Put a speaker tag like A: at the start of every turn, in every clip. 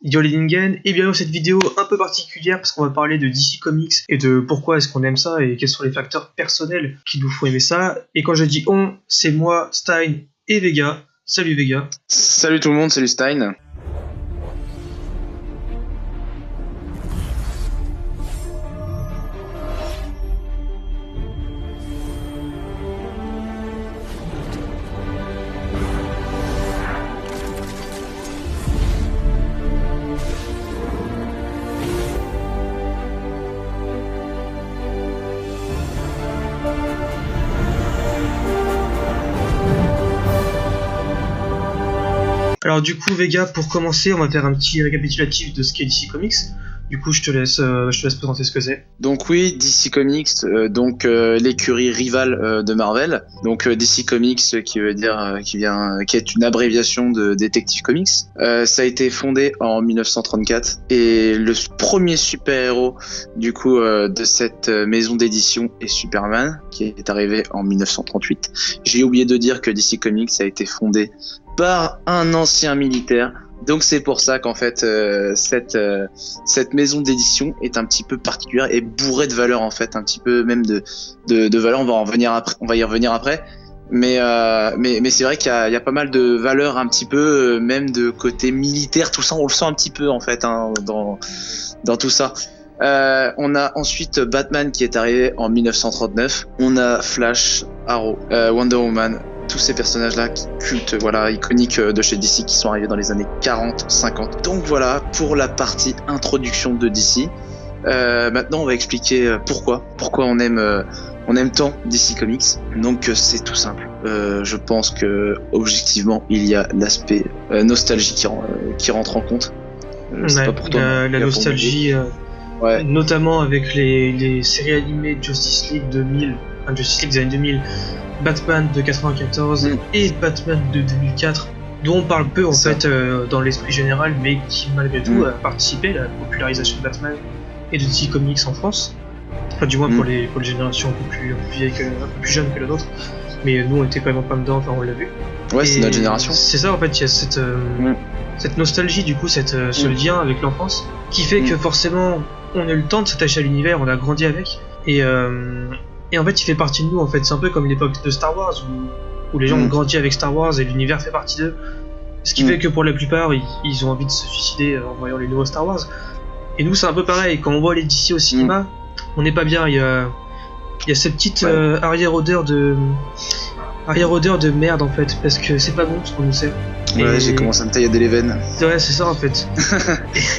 A: Yo les Ningen, et bienvenue dans cette vidéo un peu particulière parce qu'on va parler de DC Comics et de pourquoi est-ce qu'on aime ça et quels sont les facteurs personnels qui nous font aimer ça. Et quand je dis on, c'est moi, Stein et Vega. Salut Vega.
B: Salut tout le monde, salut Stein.
A: Alors du coup Vega, pour commencer, on va faire un petit récapitulatif de ce qu'est DC Comics. Du coup je te laisse présenter ce que c'est.
B: Donc oui, DC Comics, l'écurie rivale de Marvel. Donc DC Comics qui est une abréviation de Detective Comics. Ça a été fondé en 1934 et le premier super-héros du coup de cette maison d'édition est Superman, qui est arrivé en 1938. J'ai oublié de dire que DC Comics a été fondé par un ancien militaire. Donc c'est pour ça qu'en fait cette maison d'édition est un petit peu particulière et bourrée de valeurs en fait, un petit peu même de valeurs. On va y revenir après. Mais c'est vrai qu'il y a pas mal de valeurs un petit peu même de côté militaire, tout ça on le sent un petit peu en fait dans tout ça. On a ensuite Batman qui est arrivé en 1939. On a Flash, Arrow, Wonder Woman. Tous ces personnages-là cultes, voilà, iconiques de chez DC qui sont arrivés dans les années 40, 50. Donc voilà pour la partie introduction de DC. Maintenant, on va expliquer pourquoi on aime tant DC Comics. Donc c'est tout simple. Je pense que objectivement, il y a l'aspect nostalgie qui rentre en compte.
A: C'est pas pour toi. La nostalgie, notamment avec les séries animées Justice League 2000, Justice League des années 2000. Batman de 94 et Batman de 2004, dont on parle peu en fait dans l'esprit général, mais qui malgré tout a participé à la popularisation de Batman et de DC Comics en France. Enfin, du moins pour les générations un peu plus vieilles, un peu plus jeunes que la nôtre. Mais nous on était quand même pas dedans, enfin on l'a vu.
B: Ouais, c'est notre génération.
A: C'est ça en fait, il y a cette nostalgie du coup, ce lien avec l'enfance, qui fait que forcément on a eu le temps de s'attacher à l'univers, on a grandi avec. Et en fait, il fait partie de nous, en fait. C'est un peu comme l'époque de Star Wars, où les gens ont grandi avec Star Wars et l'univers fait partie d'eux. Ce qui fait que pour la plupart, ils ont envie de se suicider en voyant les nouveaux Star Wars. Et nous, c'est un peu pareil. Quand on voit les DC au cinéma, on n'est pas bien. Il y a cette petite arrière-odeur de merde, en fait. Parce que c'est pas bon ce qu'on nous sait.
B: Ouais, j'ai commencé à me tailler les veines.
A: Ouais, c'est ça, en fait.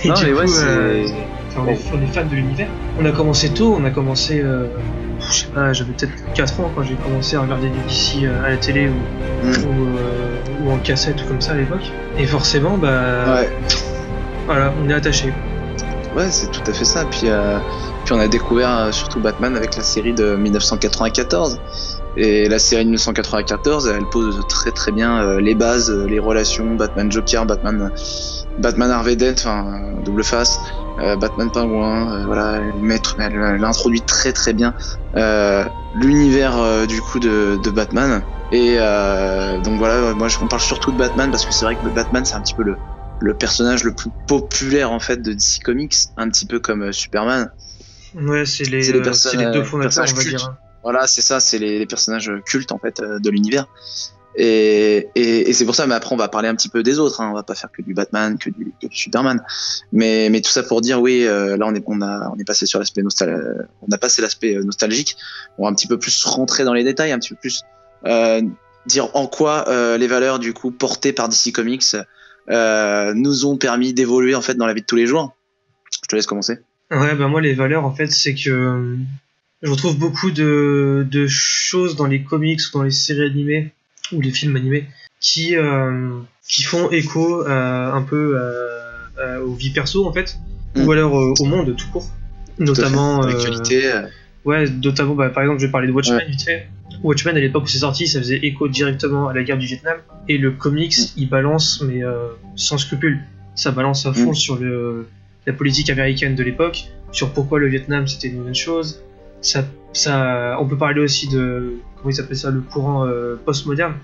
A: et non, du coup, on est fan de l'univers. On a commencé tôt, je sais pas, j'avais peut-être 4 ans quand j'ai commencé à regarder du DC à la télé ou en cassette ou comme ça à l'époque. Et forcément, voilà, on est attaché.
B: Ouais, c'est tout à fait ça. Puis on a découvert surtout Batman avec la série de 1994. Et la série de 1994, elle pose très très bien les bases, les relations Batman Joker, Batman Harvey Dent, enfin double face. Batman Pingouin, voilà, elle introduit très très bien l'univers du coup de Batman. Et donc voilà, moi on parle surtout de Batman parce que c'est vrai que Batman c'est un petit peu le personnage le plus populaire en fait de DC Comics, un petit peu comme Superman.
A: Ouais, c'est les deux fondateurs, on va dire.
B: Voilà, c'est ça, c'est les personnages cultes en fait de l'univers. Et c'est pour ça, mais après on va parler un petit peu des autres, on va pas faire que du Batman, que du Superman, mais tout ça pour dire là on est passé sur l'aspect on a passé l'aspect nostalgique, on va un petit peu plus rentrer dans les détails, un petit peu plus dire en quoi les valeurs du coup portées par DC Comics nous ont permis d'évoluer en fait dans la vie de tous les jours. Je te laisse commencer.
A: Ouais, moi les valeurs en fait c'est que je retrouve beaucoup de choses dans les comics ou dans les séries animées ou les films animés qui font écho un peu aux vies perso en fait, ou alors au monde tout court, notamment
B: l'actualité.
A: Notamment par exemple je vais parler de Watchmen vite fait. Watchmen à l'époque où c'est sorti, ça faisait écho directement à la guerre du Vietnam, et le comics il balance mais sans scrupule, ça balance à fond sur la politique américaine de l'époque, sur pourquoi le Vietnam c'était une bonne chose. On peut parler aussi de, comment il s'appelle ça, le courant postmoderne.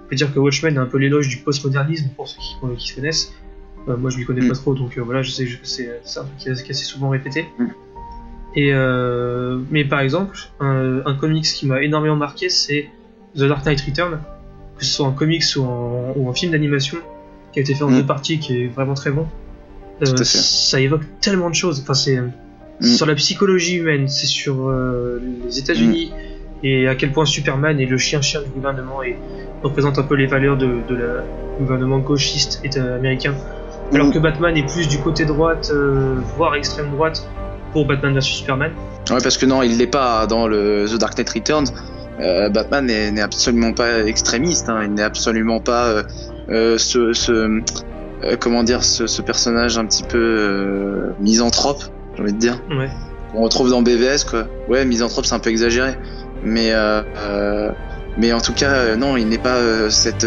A: On peut dire que Watchmen est un peu l'éloge du postmodernisme pour ceux qui se connaissent. Moi je m'y connais pas trop, donc voilà, je sais que c'est un truc qui est assez souvent répété. Mais par exemple, un comics qui m'a énormément marqué, c'est The Dark Knight Returns, que ce soit en comics ou en film d'animation, qui a été fait en 2 parties, qui est vraiment très bon. Ça évoque tellement de choses. Enfin, c'est sur la psychologie humaine, c'est sur les États-Unis et à quel point Superman est le chien du gouvernement et représente un peu les valeurs du gouvernement gauchiste américain. Alors que Batman est plus du côté droite, voire extrême droite, pour Batman vs Superman.
B: Ouais, parce que non, il l'est pas dans le The Dark Knight Returns. Batman n'est absolument pas extrémiste, hein. Il n'est absolument pas ce personnage un petit peu misanthrope, j'ai envie de dire.
A: Ouais.
B: On retrouve dans BVS, quoi. Ouais, misanthrope, c'est un peu exagéré. Mais en tout cas, non, il n'est pas cet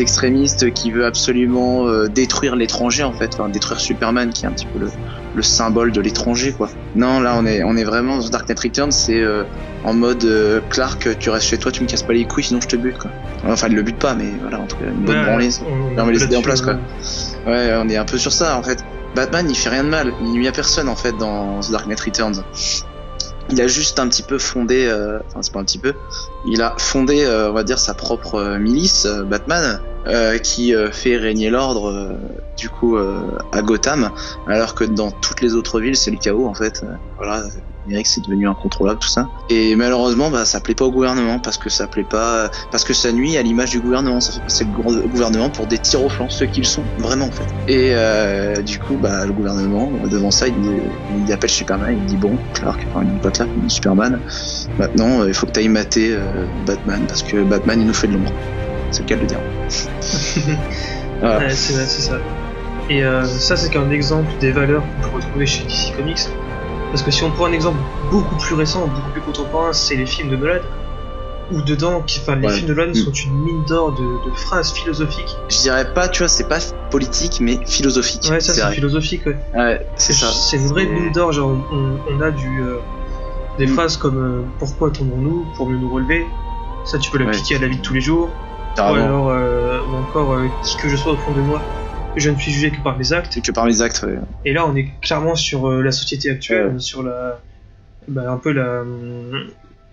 B: extrémiste qui veut absolument détruire l'étranger, en fait. Enfin, détruire Superman, qui est un petit peu le symbole de l'étranger, quoi. Non, là, on est vraiment dans Dark Knight Returns, c'est en mode Clark, tu restes chez toi, tu me casses pas les couilles, sinon je te bute, quoi. Enfin, il le bute pas, mais voilà, en tout cas, une bonne branlée, on met les idées en place, quoi. Ouais, on est un peu sur ça, en fait. Batman, il fait rien de mal, il nuit à personne, en fait, dans The Dark Knight Returns. Il a juste un petit peu fondé, enfin c'est pas un petit peu, il a fondé, on va dire, sa propre milice, Batman, qui fait régner l'ordre, du coup, à Gotham, alors que dans toutes les autres villes, c'est le chaos, en fait. Voilà, Eric, c'est devenu incontrôlable, tout ça. Et malheureusement, ça plaît pas au gouvernement, parce que ça nuit à l'image du gouvernement, ça fait passer le gouvernement pour des tirs au flanc, ceux qu'ils sont, vraiment, en fait. Et du coup, le gouvernement, devant ça, il appelle Superman, il dit bon, Clark, enfin, il dit pas Clark, il dit Superman, maintenant, il faut que t'ailles mater Batman, parce que Batman, il nous fait de l'ombre. C'est le cas de le dire. Voilà.
A: Ouais, c'est ça. Et ça, c'est qu'un exemple des valeurs qu'on peut retrouver chez DC Comics. Parce que si on prend un exemple beaucoup plus récent, beaucoup plus contemporain, c'est les films de Nolan, où dedans, les films de Nolan sont une mine d'or de phrases philosophiques.
B: Je dirais pas, tu vois, c'est pas politique, mais philosophique.
A: Ouais, ça c'est philosophique, ouais.
B: Ouais, c'est ça.
A: C'est une vraie mine d'or, genre on a des phrases comme pourquoi tombons-nous pour mieux nous relever. Ça, tu peux l'appliquer à la vie de tous les jours.
B: Carrément.
A: Ou encore qui que je sois au fond de moi, je ne suis jugé que par mes actes.
B: Que par mes actes, ouais.
A: Et là, on est clairement sur la société actuelle, sur un peu la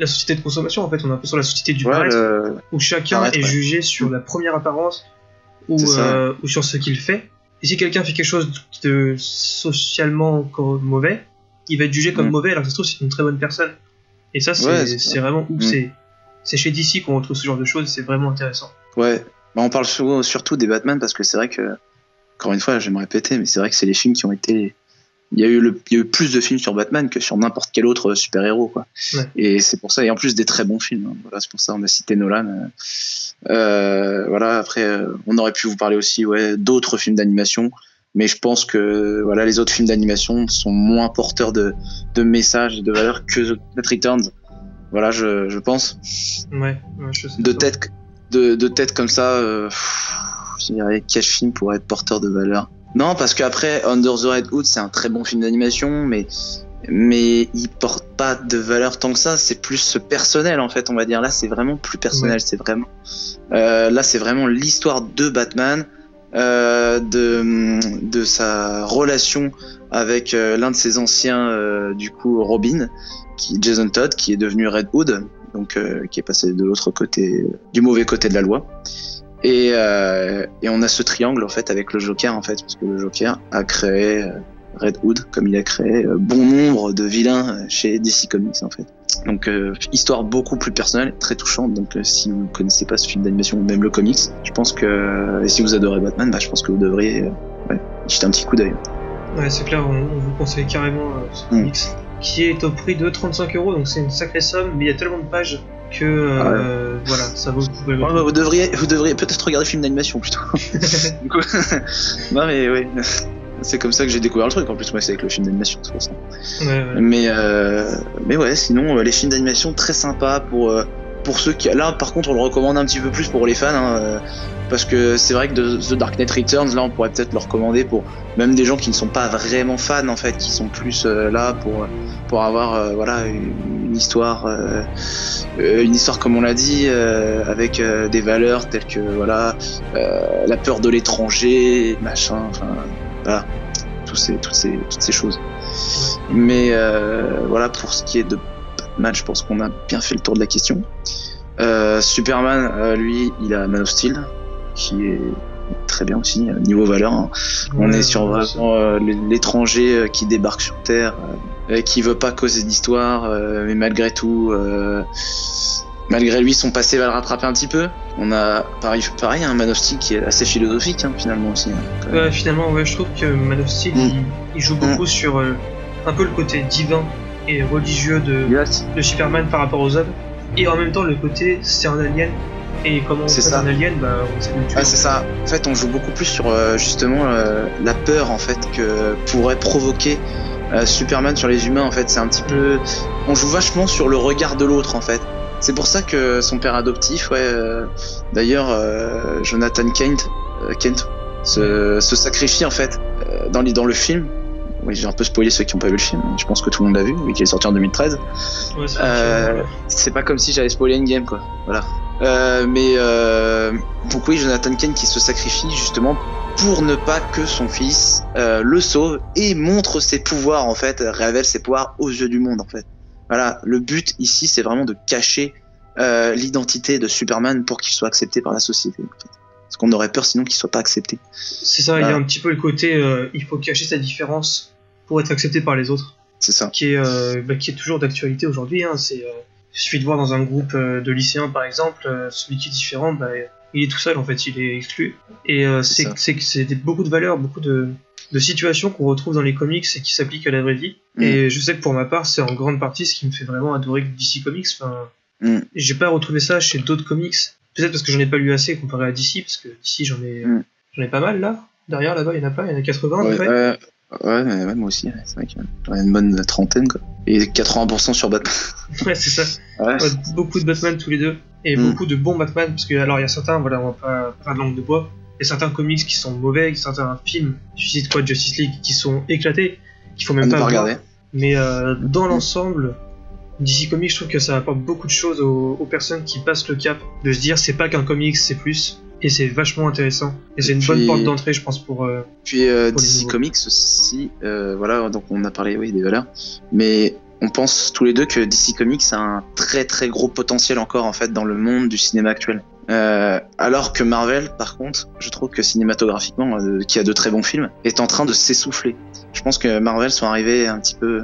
A: société de consommation, en fait. On est un peu sur la société du paraître, où chacun est jugé sur la première apparence ou sur ce qu'il fait. Et si quelqu'un fait quelque chose de socialement encore mauvais, il va être jugé comme mauvais, alors que ça se trouve, c'est une très bonne personne. Et ça, c'est vraiment ouf. C'est chez DC qu'on retrouve ce genre de choses, c'est vraiment intéressant.
B: Ouais, on parle surtout des Batman parce que c'est vrai que, encore une fois, je vais me répéter, mais c'est vrai que c'est les films qui ont été. Il y a eu plus de films sur Batman que sur n'importe quel autre super-héros, quoi. Ouais. Et c'est pour ça, et en plus des très bons films. Hein. Voilà, c'est pour ça on a cité Nolan. Voilà, après, on aurait pu vous parler aussi, d'autres films d'animation. Mais je pense que les autres films d'animation sont moins porteurs de messages et de valeurs que The Dark Returns. Voilà, je pense.
A: Ouais, je sais.
B: De tête comme ça, je dirais quel film pourrait être porteur de valeur. Non, parce qu'après Under the Red Hood, c'est un très bon film d'animation, mais il porte pas de valeur tant que ça. C'est plus personnel, en fait, on va dire. Là, c'est vraiment plus personnel. Ouais. C'est vraiment. Là, c'est vraiment l'histoire de Batman, de sa relation avec l'un de ses anciens, du coup, Robin. Jason Todd, qui est devenu Red Hood, donc qui est passé de l'autre côté, du mauvais côté de la loi. Et on a ce triangle en fait avec le Joker en fait, parce que le Joker a créé Red Hood, comme il a créé bon nombre de vilains chez DC Comics en fait. Donc histoire beaucoup plus personnelle, très touchante. Donc si vous ne connaissez pas ce film d'animation ou même le comics, je pense que et si vous adorez Batman, je pense que vous devriez jeter un petit coup d'œil.
A: Ouais, c'est clair, on vous conseille carrément ce comics. Qui est au prix de 35€, donc c'est une sacrée somme, mais il y a tellement de pages que ça vaut le coup.
B: Vous devriez peut-être regarder le film d'animation plutôt. Du coup, non mais oui, c'est comme ça que j'ai découvert le truc. En plus, moi, c'est avec le film d'animation, c'est pour ça. Ouais. Mais ouais, sinon les films d'animation très sympas pour ceux qui. Là, par contre, on le recommande un petit peu plus pour les fans. Parce que c'est vrai que de The Dark Knight Returns, là on pourrait peut-être le recommander pour même des gens qui ne sont pas vraiment fans en fait, qui sont plus là pour avoir une une histoire comme on l'a dit, avec des valeurs telles que voilà, la peur de l'étranger, machin, enfin voilà, toutes ces choses. Mais voilà, pour ce qui est de Batman, je pense qu'on a bien fait le tour de la question. Superman, lui, il a Man of Steel, qui est très bien aussi niveau valeur. Hein. On est sur vraiment l'étranger qui débarque sur Terre, qui veut pas causer d'histoire, mais malgré tout, malgré lui, son passé va le rattraper un petit peu. On a pareil un Man of Steel qui est assez philosophique hein, finalement aussi. Hein,
A: finalement, ouais, je trouve que Man of Steel il joue beaucoup sur un peu le côté divin et religieux de Superman par rapport aux hommes, et en même temps le côté c'est un alien. Et comment on fait un alien, on sait le tuer.
B: C'est ça. En fait, on joue beaucoup plus sur justement la peur en fait que pourrait provoquer Superman sur les humains. En fait, c'est un petit peu. On joue vachement sur le regard de l'autre en fait. C'est pour ça que son père adoptif, d'ailleurs, Jonathan Kent se sacrifie en fait dans le film. Oui, j'ai un peu spoilé ceux qui n'ont pas vu le film. Je pense que tout le monde l'a vu, vu qu'il est sorti en 2013.
A: Ouais,
B: c'est pas comme si j'avais spoilé Endgame, quoi. Voilà. Donc oui, Jonathan Kent qui se sacrifie justement pour ne pas que son fils le sauve et montre ses pouvoirs en fait, révèle ses pouvoirs aux yeux du monde en fait. Voilà, le but ici c'est vraiment de cacher l'identité de Superman pour qu'il soit accepté par la société. En fait. Parce qu'on aurait peur sinon qu'il soit pas accepté.
A: C'est ça, il y a un petit peu le côté il faut cacher sa différence pour être accepté par les autres.
B: C'est ça.
A: Qui est toujours d'actualité aujourd'hui. Hein. Il suffit de voir dans un groupe de lycéens par exemple, celui qui est différent, il est tout seul en fait, il est exclu. Et c'est beaucoup de valeurs, beaucoup de situations qu'on retrouve dans les comics et qui s'appliquent à la vraie vie. Et je sais que pour ma part, c'est en grande partie ce qui me fait vraiment adorer DC Comics. Enfin, j'ai pas retrouvé ça chez d'autres comics. Peut-être parce que j'en ai pas lu assez comparé à DC, parce que DC j'en ai pas mal là. Derrière là-bas, il y en a pas, il y en a 80 à peu près.
B: Ouais, moi aussi, c'est vrai qu'il y a une bonne trentaine quoi. Et 80% sur Batman.
A: Ouais, c'est ça. Ouais. Beaucoup de Batman tous les deux. Et beaucoup de bons Batman, parce que alors il y a certains, voilà, on va pas faire de langue de bois. Il y a certains comics qui sont mauvais, certains films, Suicide Squad, Justice League, qui sont éclatés, qu'il faut même pas regarder. Mais dans l'ensemble, DC Comics, je trouve que ça apporte beaucoup de choses aux personnes qui passent le cap de se dire c'est pas qu'un comics, c'est plus. Et c'est vachement intéressant. Et c'est une bonne porte d'entrée, je pense, pour
B: DC Comics aussi, voilà, donc on a parlé des valeurs, mais on pense tous les deux que DC Comics a un très très gros potentiel encore en fait dans le monde du cinéma actuel. Alors que Marvel, par contre, je trouve que cinématographiquement, qui a de très bons films, est en train de s'essouffler. Je pense que Marvel sont arrivés un petit peu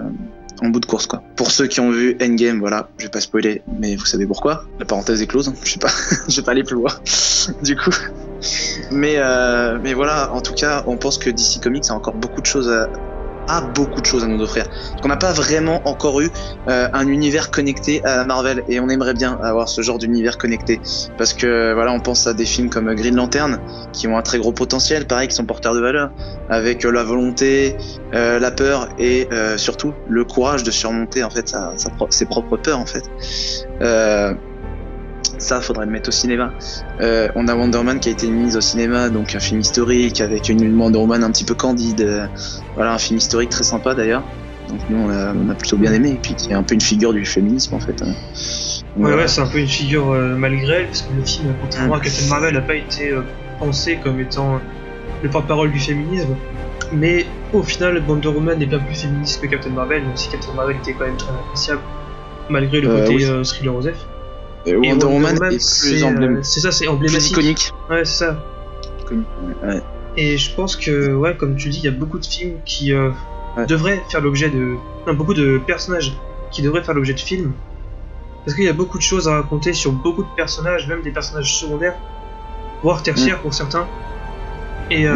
B: en bout de course quoi. Pour ceux qui ont vu Endgame, voilà, je vais pas spoiler, mais vous savez pourquoi. La parenthèse est close, je vais pas aller plus loin. Du coup, mais voilà, en tout cas, on pense que DC Comics a encore beaucoup de choses à nous offrir. Parce qu'on n'a pas vraiment encore eu un univers connecté à Marvel, et on aimerait bien avoir ce genre d'univers connecté. Parce que voilà, on pense à des films comme Green Lantern qui ont un très gros potentiel, pareil, qui sont porteurs de valeur, avec la volonté, la peur et surtout le courage de surmonter en fait ses propres peurs en fait. Ça, faudrait le mettre au cinéma. On a Wonder Man qui a été mise au cinéma, donc un film historique avec une Wonder Woman un petit peu candide. Voilà, un film historique très sympa d'ailleurs. Donc nous, on a plutôt bien aimé, et puis qui est un peu une figure du féminisme en fait.
A: Ouais, c'est un peu une figure malgré elle, parce que le film, contrairement à Captain Marvel, n'a pas été pensé comme étant le porte-parole du féminisme. Mais au final, Wonder Woman est bien plus féministe que Captain Marvel, même si Captain Marvel était quand même très appréciable, malgré le côté Thriller Osef.
B: Et Wonder Woman est plus emblématique.
A: C'est ça, c'est emblématique.
B: Plus iconique.
A: Ouais, c'est ça.
B: Ouais.
A: Et je pense que, ouais, comme tu dis, il y a beaucoup de films qui devraient faire l'objet de... Non, beaucoup de personnages qui devraient faire l'objet de films. Parce qu'il y a beaucoup de choses à raconter sur beaucoup de personnages, même des personnages secondaires, voire tertiaires pour certains. Et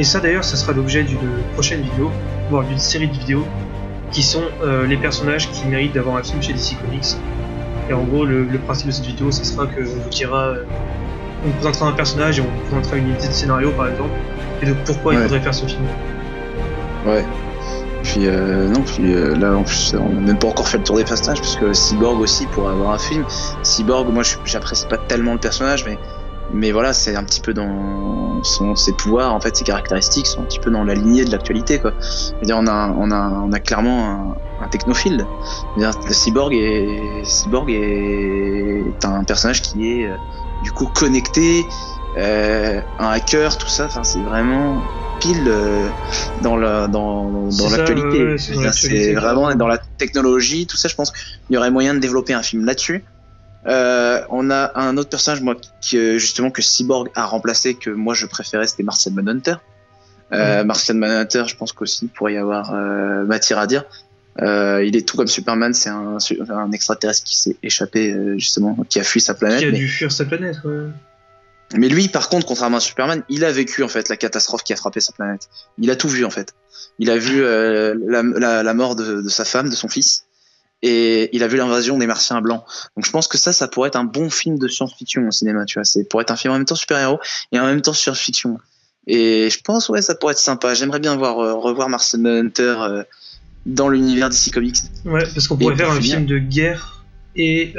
A: ça d'ailleurs, ça sera l'objet d'une prochaine vidéo, voire d'une série de vidéos, qui sont les personnages qui méritent d'avoir un film chez DC Comics. Et en gros, le principe de cette vidéo, ça sera qu'on vous dira, on vous présentera un personnage et on vous présentera une idée de scénario par exemple, et de pourquoi il faudrait faire ce film.
B: Ouais. Puis là en plus on n'a même pas encore fait le tour des personnages, parce que Cyborg aussi pourrait avoir un film. Cyborg, moi j'apprécie pas tellement le personnage, mais mais voilà, c'est un petit peu dans ses pouvoirs, en fait, ses caractéristiques sont un petit peu dans la lignée de l'actualité, quoi. C'est-à-dire, on a clairement un technophile. C'est-à-dire, le cyborg est un personnage qui est du coup connecté, un hacker, tout ça. Enfin, c'est vraiment pile dans l'actualité. C'est vraiment dans la technologie, tout ça. Je pense qu'il y aurait moyen de développer un film là-dessus. On a un autre personnage, moi, justement, que Cyborg a remplacé, que moi je préférais, c'était Martian Manhunter. Martian Manhunter, je pense qu'aussi il pourrait y avoir matière à dire. Il est tout comme Superman, c'est un extraterrestre qui s'est échappé, justement, qui a fui sa planète.
A: Qui a dû fuir sa planète, ouais.
B: Mais lui, par contre, contrairement à Superman, il a vécu en fait la catastrophe qui a frappé sa planète. Il a tout vu en fait. Il a vu la mort de sa femme, de son fils, et il a vu l'invasion des Martiens blancs. Donc je pense que ça pourrait être un bon film de science-fiction au cinéma, tu vois. C'est pour être un film en même temps super-héros et en même temps science-fiction. Et je pense ça pourrait être sympa. J'aimerais bien revoir Martian Manhunter dans l'univers DC Comics.
A: Ouais, parce qu'on pourrait faire un film de guerre et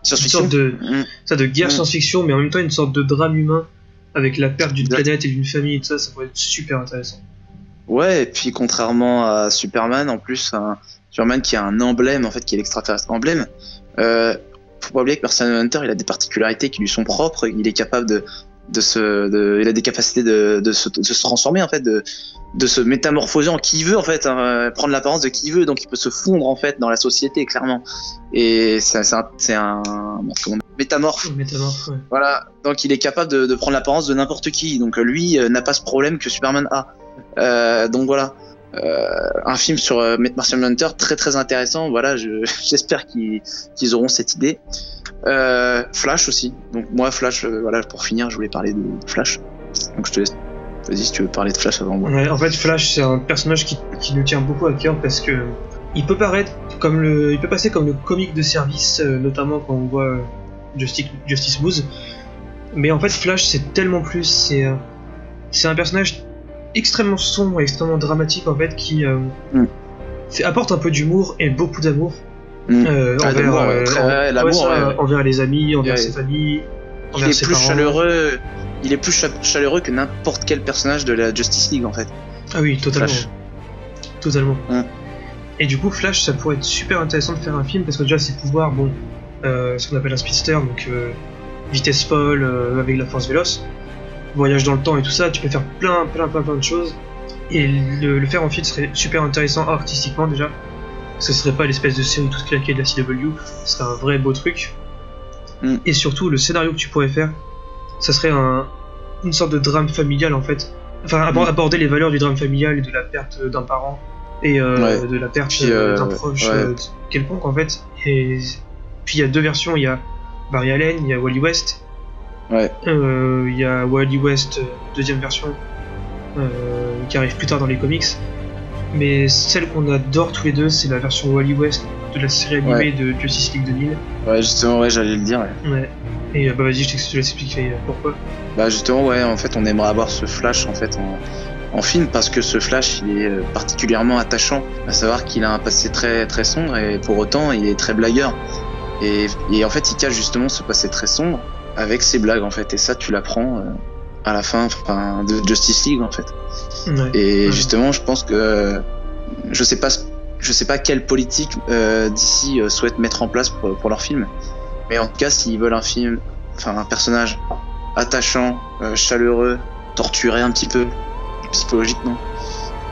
B: science-fiction,
A: une sorte de guerre science-fiction, mais en même temps une sorte de drame humain avec la perte d'une planète et d'une famille et tout ça. Ça pourrait être super intéressant.
B: Ouais, et puis contrairement à Superman, en plus, Superman qui a un emblème, en fait, qui est l'extraterrestre emblème, faut pas oublier que Martian Manhunter, il a des particularités qui lui sont propres. Il est capable il a des capacités de se transformer, en fait, de se métamorphoser en qui il veut, en fait, prendre l'apparence de qui il veut, donc il peut se fondre, en fait, dans la société, clairement. Et c'est un métamorphe.
A: Métamorphe, ouais.
B: Voilà, donc il est capable de prendre l'apparence de n'importe qui. Donc lui n'a pas ce problème que Superman a. Donc voilà, un film sur Martian Manhunter très très intéressant. Voilà, j'espère qu'ils auront cette idée. Flash aussi. Donc moi Flash, voilà, pour finir, je voulais parler de Flash. Donc je te laisse. Vas-y si tu veux parler de Flash avant moi.
A: Ouais, en fait Flash c'est un personnage qui nous tient beaucoup à cœur parce que il peut passer comme le comique de service, notamment quand on voit Justice Moose. Mais en fait Flash c'est tellement plus. C'est un personnage extrêmement sombre et extrêmement dramatique en fait qui apporte un peu d'humour et beaucoup d'amour envers les amis, envers ses familles, envers ses parents.
B: Il est plus chaleureux que n'importe quel personnage de la Justice League en fait.
A: Ah oui, totalement.
B: Flash.
A: Totalement. Et du coup Flash ça pourrait être super intéressant de faire un film parce que déjà ses pouvoirs, ce qu'on appelle un speedster, donc vitesse folle avec la force véloce, voyage dans le temps et tout ça, tu peux faire plein de choses. Et le faire en film serait super intéressant artistiquement déjà. Ce serait pas l'espèce de série toute claquée de la CW, ce serait un vrai beau truc. Et surtout, le scénario que tu pourrais faire, ça serait une sorte de drame familial en fait. Enfin, aborder les valeurs du drame familial et de la perte d'un parent et de la perte d'un proche quelconque en fait. Et puis il y a deux versions, il y a Barry Allen, il y a Wally West. Il y a Wally West, deuxième version, qui arrive plus tard dans les comics. Mais celle qu'on adore tous les deux, c'est la version Wally West de la série animée de Justice League 2000.
B: Ouais, justement, j'allais le dire.
A: Ouais. Et vas-y, je te laisse expliquer pourquoi.
B: Bah justement, en fait, on aimerait avoir ce Flash en fait en film parce que ce Flash, il est particulièrement attachant. À savoir qu'il a un passé très très sombre et pour autant, il est très blagueur. Et en fait, il cache justement ce passé très sombre avec ses blagues en fait. Et ça, tu l'apprends à la fin de Justice League en fait. Justement, je pense que je sais pas quelle politique DC souhaite mettre en place pour leur film, mais en tout cas s'ils veulent un personnage attachant, chaleureux, torturé un petit peu psychologiquement,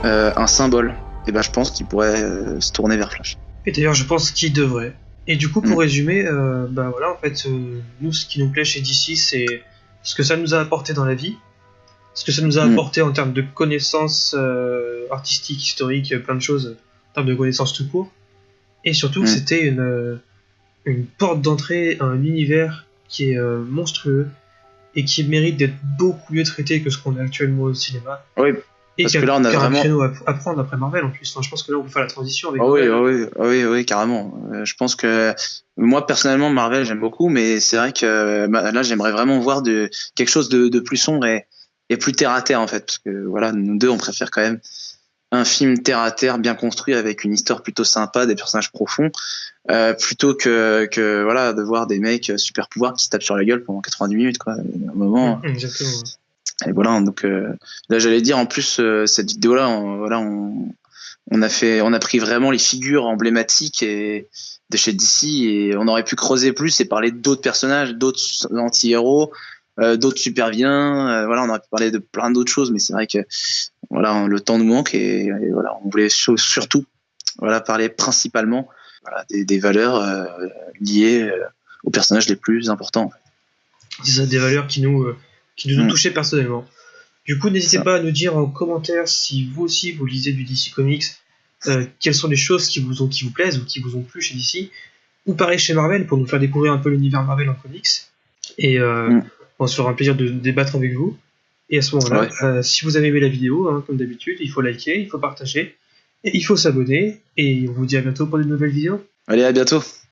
B: un symbole, et ben je pense qu'ils pourraient se tourner vers Flash.
A: Et d'ailleurs je pense qu'ils devraient. Et du coup pour résumer, voilà, en fait nous ce qui nous plaît chez DC c'est ce que ça nous a apporté dans la vie, ce que ça nous a apporté en termes de connaissances artistiques, historiques, plein de choses, en termes de connaissances tout court. Et surtout que c'était une porte d'entrée à un univers qui est monstrueux et qui mérite d'être beaucoup mieux traité que ce qu'on a actuellement au cinéma.
B: Oui,
A: et
B: parce que là on a vraiment
A: un créneau à prendre après Marvel en plus. Enfin, je pense que là on peut faire la transition avec
B: oui, carrément. Je pense que moi personnellement Marvel j'aime beaucoup, mais c'est vrai que là j'aimerais vraiment voir quelque chose de plus sombre et plus terre à terre en fait, parce que voilà, nous deux on préfère quand même un film terre à terre, bien construit, avec une histoire plutôt sympa, des personnages profonds, plutôt que voilà, de voir des mecs super pouvoirs qui se tapent sur la gueule pendant 90 minutes, quoi. À un moment.
A: Exactement.
B: Et voilà, donc là j'allais dire en plus cette vidéo-là, on a pris vraiment les figures emblématiques de chez DC et on aurait pu creuser plus et parler d'autres personnages, d'autres anti-héros, d'autres super vilains. Voilà, on aurait pu parler de plein d'autres choses, mais c'est vrai que voilà, le temps nous manque et voilà, on voulait surtout voilà parler principalement voilà, des valeurs liées aux personnages les plus importants.
A: C'est ça, des valeurs qui nous ont touchés personnellement. Du coup, n'hésitez pas à nous dire en commentaire si vous aussi vous lisez du DC Comics, quelles sont les choses qui vous plaisent ou qui vous ont plu chez DC, ou pareil chez Marvel, pour nous faire découvrir un peu l'univers Marvel en comics. Et on se fera un plaisir de débattre avec vous. Et à ce moment-là, si vous avez aimé la vidéo, hein, comme d'habitude, il faut liker, il faut partager, et il faut s'abonner. Et on vous dit à bientôt pour de nouvelles vidéos.
B: Allez, à bientôt.